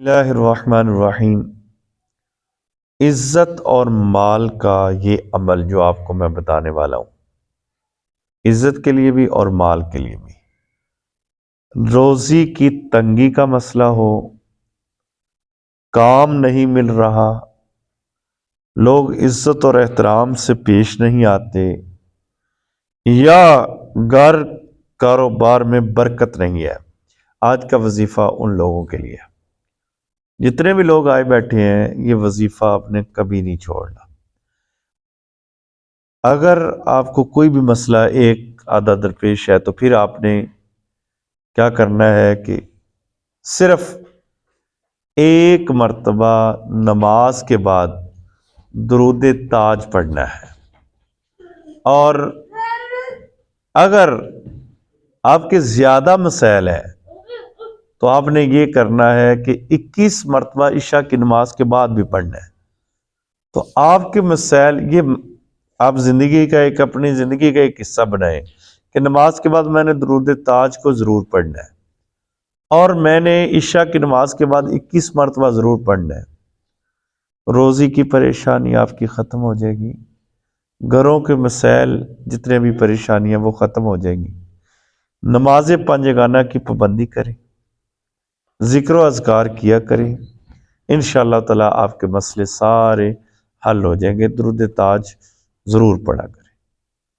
اللہ الرحمن الرحیم۔ عزت اور مال کا یہ عمل جو آپ کو میں بتانے والا ہوں، عزت کے لیے بھی اور مال کے لیے بھی، روزی کی تنگی کا مسئلہ ہو، کام نہیں مل رہا، لوگ عزت اور احترام سے پیش نہیں آتے، یا گھر کاروبار میں برکت نہیں ہے، آج کا وظیفہ ان لوگوں کے لیے ہے۔ جتنے بھی لوگ آئے بیٹھے ہیں، یہ وظیفہ آپ نے کبھی نہیں چھوڑنا۔ اگر آپ کو کوئی بھی مسئلہ ایک آدھا درپیش ہے تو پھر آپ نے کیا کرنا ہے کہ صرف ایک مرتبہ نماز کے بعد درود تاج پڑھنا ہے، اور اگر آپ کے زیادہ مسائل ہیں تو آپ نے یہ کرنا ہے کہ 21 مرتبہ عشاء کی نماز کے بعد بھی پڑھنا ہے۔ تو آپ کے مسائل، یہ آپ زندگی کا اپنی زندگی کا ایک حصہ بنائیں کہ نماز کے بعد میں نے درود تاج کو ضرور پڑھنا ہے، اور میں نے عشاء کی نماز کے بعد 21 مرتبہ ضرور پڑھنا ہے۔ روزی کی پریشانی آپ کی ختم ہو جائے گی، گھروں کے مسائل جتنے بھی پریشانیاں وہ ختم ہو جائیں گی۔ نماز پنجگانہ کی پابندی کریں، ذکر و اذکار کیا کریں، انشاءاللہ تعالی آپ کے مسئلے سارے حل ہو جائیں گے۔ درود تاج ضرور پڑھا کریں۔